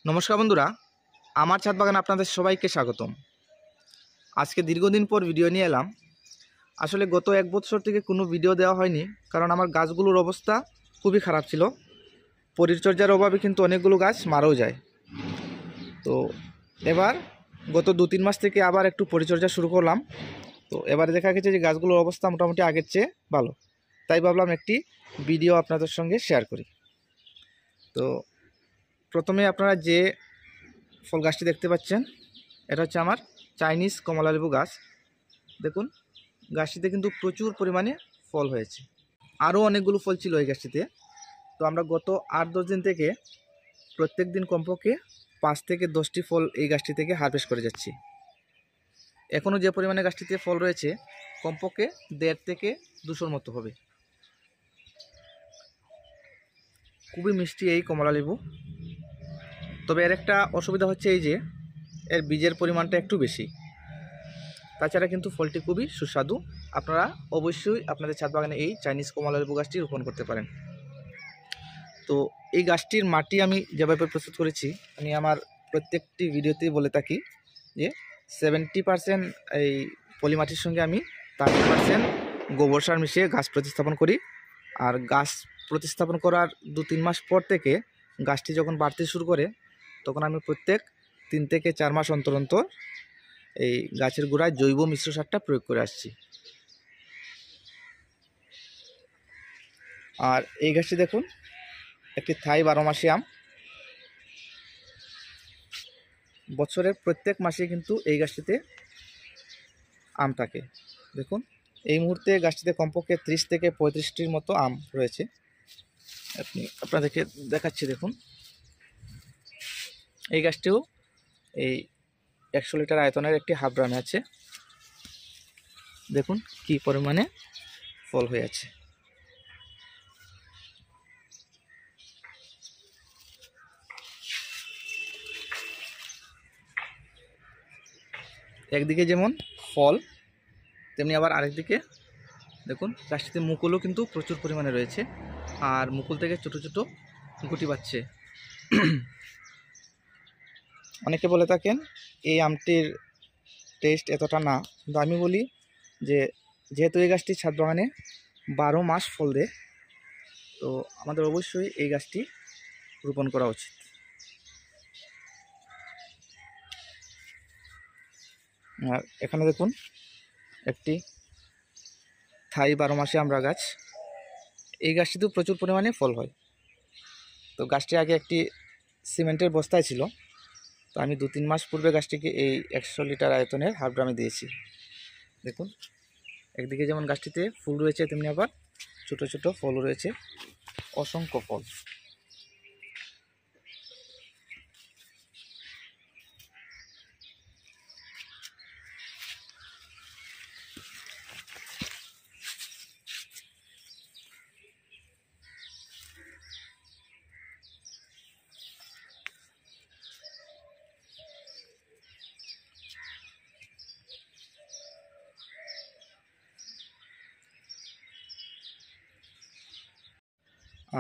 নমস্কার বন্ধুরা, আমার ছাদ বাগানে আপনাদের সবাইকে স্বাগতম। আজকে দীর্ঘদিন পর ভিডিও নিয়ে এলাম। আসলে গত এক বছর থেকে কোনো ভিডিও দেওয়া হয়নি, কারণ আমার গাছগুলোর অবস্থা খুবই খারাপ ছিল। পরিচর্যার অভাবে কিন্তু অনেকগুলো গাছ মারাও যায়। তো এবার গত 2-3 মাস থেকে আবার একটু পরিচর্যা শুরু করলাম। তো এবারে দেখা গেছে যে গাছগুলোর অবস্থা মোটামুটি আগের চেয়ে ভালো। তাই ভাবলাম একটি ভিডিও আপনাদের সঙ্গে শেয়ার করি। তো প্রথমে আপনারা যে ফল গাছটি দেখতে পাচ্ছেন, এটা হচ্ছে আমার চাইনিজ কমলালেবু গাছ। দেখুন, গাছটিতে কিন্তু প্রচুর পরিমাণে ফল হয়েছে। আরও অনেকগুলো ফল ছিল এই গাছটিতে। তো আমরা গত 8-10 দিন থেকে প্রত্যেক দিন কমপক্ষে 5 থেকে 10টি ফল এই গাছটি থেকে হারভেস্ট করে যাচ্ছি। এখনও যে পরিমাণে গাছটিতে ফল রয়েছে, কমপক্ষে 1.5 থেকে 200 মতো হবে। খুবই মিষ্টি এই কমলালেবু। তবে এর একটা অসুবিধা হচ্ছে এই যে এর বীজের পরিমাণটা একটু বেশি। তাছাড়া কিন্তু ফলটি খুবই সুস্বাদু। আপনারা অবশ্যই আপনাদের ছাদ বাগানে এই চাইনিজ কমলালেবু গাছটি রোপণ করতে পারেন। তো এই গাছটির মাটি আমি যেভাবে প্রস্তুত করেছি, আমি আমার প্রত্যেকটি ভিডিওতেই বলে থাকি যে 70% এই পলিমাটির সঙ্গে আমি 30% গোবর সার মিশিয়ে গাছ প্রতিস্থাপন করি। আর গাছ প্রতিস্থাপন করার 2-3 মাস পর থেকে গাছটি যখন বাড়তে শুরু করে, তখন আমি প্রত্যেক 3 থেকে 4 মাস অন্তর অন্তর এই গাছের গোড়ায় জৈব মিশ্র সারটা প্রয়োগ করে আসছি। আর এই গাছটি দেখুন, একটি থাই 12 মাসি আম। বছরের প্রত্যেক মাসে কিন্তু এই গাছটিতে আম থাকে। দেখুন, এই মুহূর্তে গাছটিতে কমপক্ষে 30 থেকে 35টির মতো আম রয়েছে। আপনাদেরকে দেখাচ্ছি। দেখুন, এই গাছটিও এই 100 লিটার আয়তনের একটি হাফ ড্রামে আছে। দেখুন কি পরিমাণে ফল হয়ে আছে। একদিকে যেমন ফল, তেমনি আবার আরেকদিকে দেখুন গাছটিতে মুকুলও কিন্তু প্রচুর পরিমাণে রয়েছে। আর মুকুল থেকে ছোট ছোট গুটি বাচ্ছে। অনেকে বলে থাকেন এই আমটির টেস্ট এতটা না, কিন্তু আমি বলি যে যেহেতু এই গাছটি ছাদ বাগানে 12 মাস ফল দেয়, তো আমাদের অবশ্যই এই গাছটি রোপণ করা উচিত। আর এখানে দেখুন একটি থাই 12 মাসে আমরা গাছ। এই গাছটিতেও প্রচুর পরিমাণে ফল হয়। তো গাছটি আগে একটি সিমেন্টের বস্তায় ছিল। তো আমি 2-3 মাস পূর্বে গাছটিকে এই 100 লিটার আয়তনের হাফ ড্রামে দিয়েছি। দেখুন, একদিকে যেমন গাছটিতে ফুল রয়েছে, তেমনি আবার ছোট ছোট ফলও রয়েছে, অসংখ্য ফল।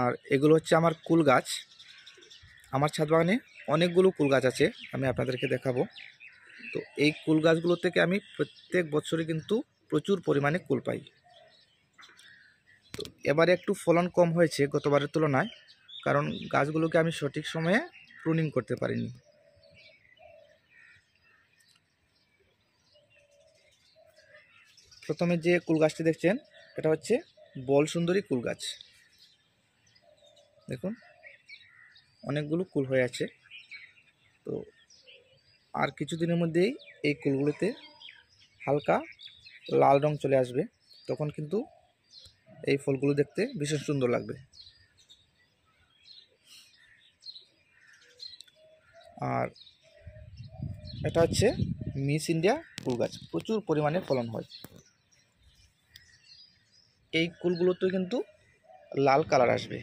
আর এগুলো হচ্ছে আমার কুল গাছ। আমার ছাদ বাগানে অনেকগুলো কুল গাছ আছে, আমি আপনাদেরকে দেখাবো। তো এই কুল গাছগুলো থেকে আমি প্রত্যেক বছরই কিন্তু প্রচুর পরিমাণে কুল পাই। তো এবারে একটু ফলন কম হয়েছে গতবারের তুলনায়, কারণ গাছগুলোকে আমি সঠিক সময়ে প্রুনিং করতে পারিনি। প্রথমে যে কুল গাছটি দেখছেন, এটা হচ্ছে বল সুন্দরী কুল গাছ। দেখুন অনেকগুলো কুল হয়ে আছে। তো আর কিছুদিনের মধ্যেই এই কুলগুলোতে হালকা লাল রং চলে আসবে, তখন কিন্তু এই ফলগুলো দেখতে ভীষণ সুন্দর লাগবে। আর এটা হচ্ছে মিস ইন্ডিয়া কুল গাছ, প্রচুর পরিমাণে ফলন হয়। এই কুলগুলোতে কিন্তু লাল কালার আসবে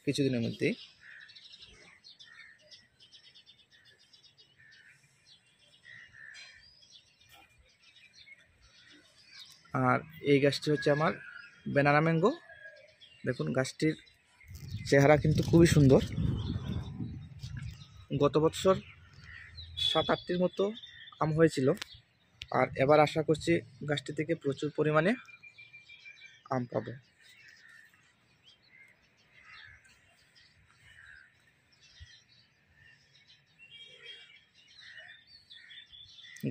কিছুদিনের মধ্যেই। আর এই গাছটি হচ্ছে আমার ব্যানানা ম্যাঙ্গো। দেখুন গাছটির চেহারা কিন্তু খুবই সুন্দর। গত বছর 7-8টির মতো আম হয়েছিল, আর এবার আশা করছি গাছটি থেকে প্রচুর পরিমাণে আম পাবো।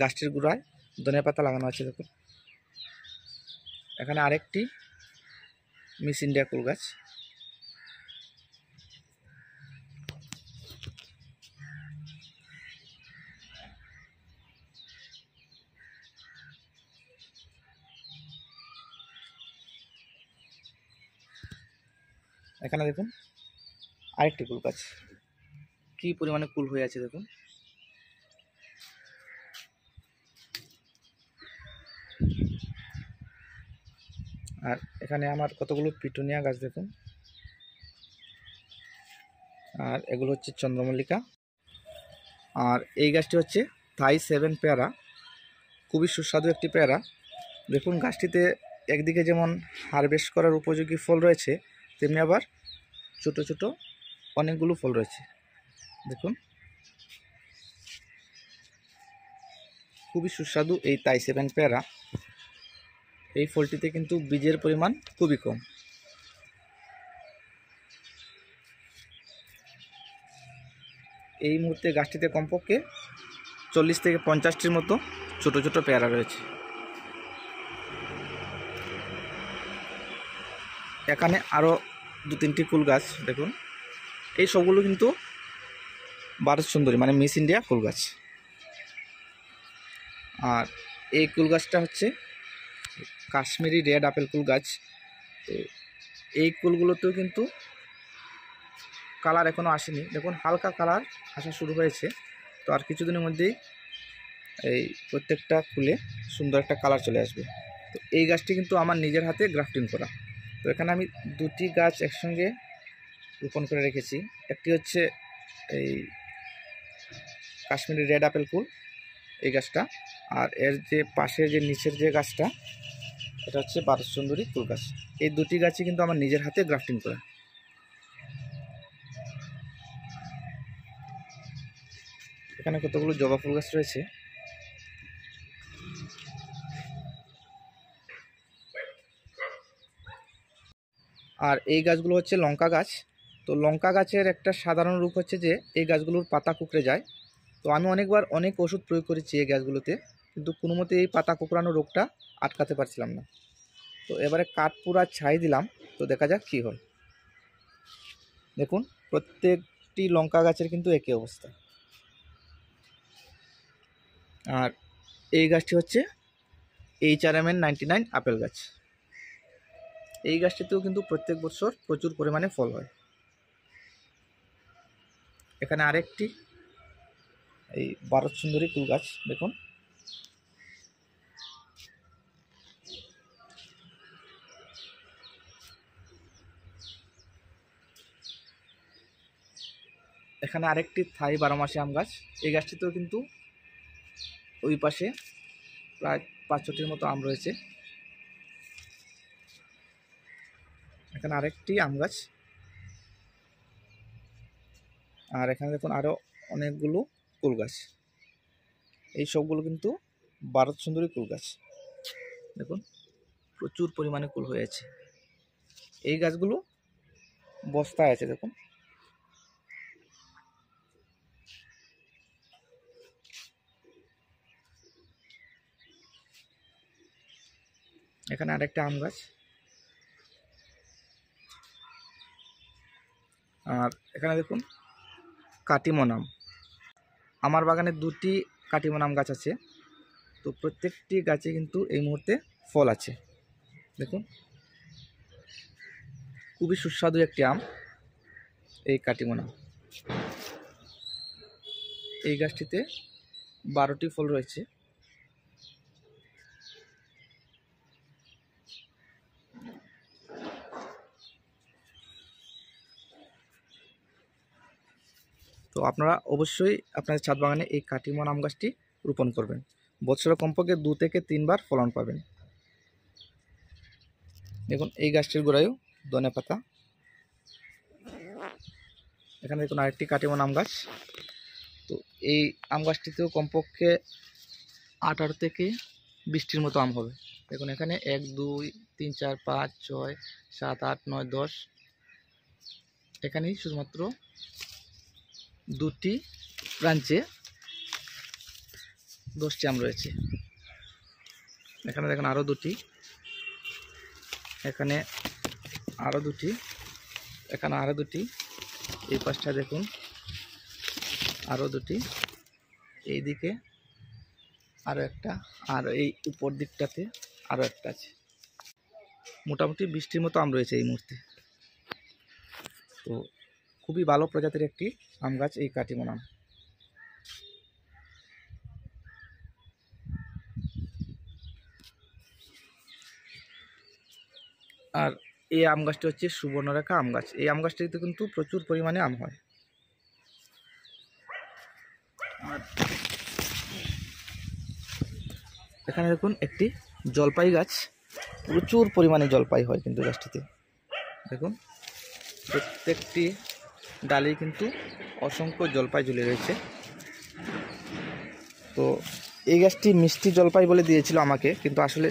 গাছটির গোড়ায় ধনেপাতা লাগানো আছে দেখুন। এখানে আরেকটি মিস ইন্ডিয়া কুল গাছ। এখানে দেখুন আরেকটি কুল গাছ, কি পরিমাণে কুল হয়ে আছে দেখুন। আর এখানে আমার কতগুলো পিটুনিয়া গাছ দেখুন। আর এগুলো হচ্ছে চন্দ্রমল্লিকা। আর এই গাছটি হচ্ছে থাই 7 পেয়ারা, খুবই সুস্বাদু একটি পেয়ারা। দেখুন গাছটিতে একদিকে যেমন হারভেস্ট করার উপযোগী ফল রয়েছে, তেমনি আবার ছোট ছোট অনেকগুলো ফল রয়েছে দেখুন। খুবই সুস্বাদু এই থাই 7 পেয়ারা। এই ফলটিতে কিন্তু বীজের পরিমাণ খুবই কম। এই মুহূর্তে গাছটিতে কমপক্ষে 40 থেকে 50টির মতো ছোট ছোট পেয়ারা রয়েছে। এখানে আরও 2-3টি কুল গাছ দেখুন। এই সবগুলো কিন্তু ভারত সুন্দরী মানে মিস ইন্ডিয়া কুল গাছ। আর এই কুল গাছটা হচ্ছে কাশ্মীরি রেড আপেল কুল গাছ। তো এই কুলগুলোতেও কিন্তু কালার এখনও আসেনি, দেখুন হালকা কালার আসা শুরু হয়েছে। তো আর কিছুদিনের মধ্যেই এই প্রত্যেকটা ফুলে সুন্দর একটা কালার চলে আসবে। তো এই গাছটি কিন্তু আমার নিজের হাতে গ্রাফটিং করা। তো এখানে আমি 2টি গাছ একসঙ্গে রোপণ করে রেখেছি। একটি হচ্ছে এই কাশ্মীরি রেড আপেল কুল এই গাছটা, আর এর যে পাশে যে নিচের যে গাছটা এটা হচ্ছে ভারত সুন্দরী কুল গাছ। এই 2টি গাছই কিন্তু আমার নিজের হাতে গ্রাফটিং করা। এখানে কতগুলো জবা ফুল গাছ রয়েছে। আর এই গাছগুলো হচ্ছে লঙ্কা গাছ। তো লঙ্কা গাছের একটা সাধারণ রূপ হচ্ছে যে এই গাছগুলোর পাতা কুঁকড়ে যায়। তো আমি অনেকবার অনেক ওষুধ প্রয়োগ করেছি এই গাছগুলোতে, কিন্তু কোনো মতে এই পাতা কুঁকড়ানো রোগটা আটকাতে পারছিলাম না। তো এবারে কাঠ পুরা ছাই দিলাম, তো দেখা যাক কী হয়। দেখুন প্রত্যেকটি লঙ্কা গাছের কিন্তু একই অবস্থা। আর এই গাছটি হচ্ছে HRMN 99 আপেল গাছ। এই গাছটিতেও কিন্তু প্রত্যেক বছর প্রচুর পরিমাণে ফল হয়। এখানে আরেকটি এই ভারত সুন্দরী কুল গাছ দেখুন। এখানে আরেকটি থাই 12 মাসি আম গাছ। এই গাছটিতেও কিন্তু ওই পাশে প্রায় 5-6টির মতো আম রয়েছে। এখানে আরেকটি আম গাছ। আর এখানে দেখুন আরও অনেকগুলো কুল গাছ। এই সবগুলো কিন্তু ভারত সুন্দরী কুল গাছ। দেখুন প্রচুর পরিমাণে কুল হয়ে আছে। এই গাছগুলো বস্তায় আছে দেখুন। এখানে আরেকটা আম গাছ। আর এখানে দেখুন কাটিমন আম। আমার বাগানে 2টি কাটিমন আম গাছ আছে। তো প্রত্যেকটি গাছে কিন্তু এই মুহূর্তে ফল আছে দেখুন। খুবই সুস্বাদু একটি আম এই কাটিমন আম। এই গাছটিতে 12টি ফল রয়েছে। তো আপনারা অবশ্যই আপনাদের ছাদ বাগানে এই কাটিমন আম গাছটি রোপণ করবেন। বছরে কমপক্ষে 2 থেকে 3 বার ফলন পাবেন। দেখুন এই গাছটির গোড়ায়ও ধনে পাতা। এখানে দেখুন আরেকটি কাটিমন আম গাছ। তো এই আম গাছটিতেও কমপক্ষে 18 থেকে 20টির মতো আম হবে। দেখুন এখানে 1 2 3 4 5 6 7 8 9 10, এখানেই শুধুমাত্র 2টি ব্রাঞ্চে 10টি আম রয়েছে। এখানে দেখুন আরও 2টি, এখানে আরও 2টি, এখানে আরও 2টি, এই পাশটা দেখুন আরও 2টি, এই দিকে আরও একটা, আর এই উপর দিকটাতে আরও একটা আছে। মোটামুটি 20টির মতো আম রয়েছে এই মুহূর্তে। তো খুবই ভালো প্রজাতির একটি আম গাছ এই কাটিমন আম। আর এই আম গাছটি হচ্ছে সুবর্ণরেখা আম গাছ। এই আম গাছটিতে কিন্তু প্রচুর পরিমাণে আম হয়। আর এখানে দেখুন একটি জলপাই গাছ, প্রচুর পরিমাণে জলপাই হয় কিন্তু গাছটিতে। দেখুন প্রত্যেকটি ডালেই কিন্তু অসংখ্য জলপাই ঝুলে রয়েছে। তো এই গাছটি মিষ্টি জলপাই বলে দিয়েছিল আমাকে, কিন্তু আসলে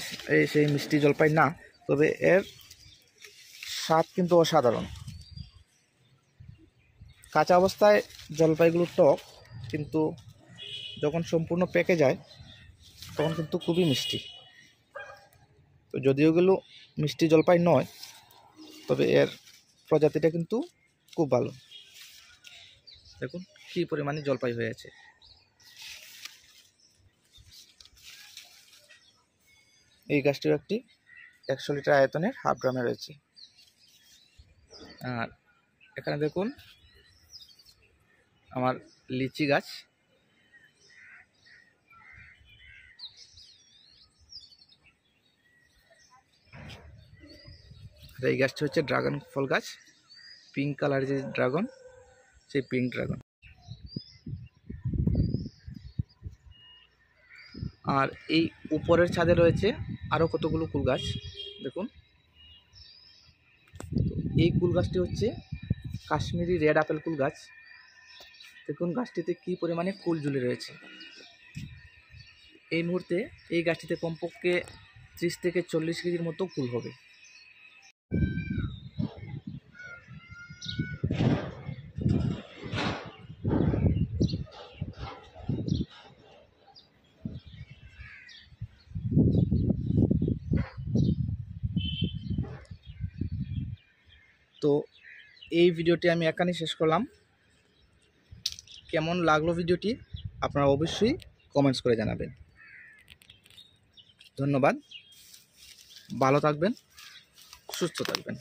সেই মিষ্টি জলপাই না, তবে এর স্বাদ কিন্তু অসাধারণ। কাঁচা অবস্থায় জলপাইগুলো টক, কিন্তু যখন সম্পূর্ণ পেকে যায় তখন কিন্তু খুবই মিষ্টি। তো যদিও এগুলো মিষ্টি জলপাই নয়, তবে এর প্রজাতিটা কিন্তু খুব ভালো। দেখুন কী পরিমাণে জলপাই হয়েছে। এই গাছটিও একটি 100 লিটার আয়তনের হাফ ড্রামে রয়েছে। আর এখানে দেখুন আমার লিচি গাছ, এই গাছটি হচ্ছে ড্রাগন ফল গাছ, পিঙ্ক কালার যে ড্রাগন, সেই পিঙ্ক ড্রাগন। আর এই উপরের ছাদে রয়েছে আরও কতগুলো কুল গাছ। দেখুন এই কুল গাছটি হচ্ছে কাশ্মীরি রেড আপেল কুল গাছ। দেখুন গাছটিতে কী পরিমাণে কুল ঝুলে রয়েছে। এই মুহূর্তে এই গাছটিতে কমপক্ষে 30 থেকে 40 কেজির মতো কুল হবে। তো এই ভিডিওটি আমি এখানেই শেষ করলাম। কেমন লাগলো ভিডিওটি আপনারা অবশ্যই কমেন্টস করে জানাবেন। ধন্যবাদ, ভালো থাকবেন, সুস্থ থাকবেন।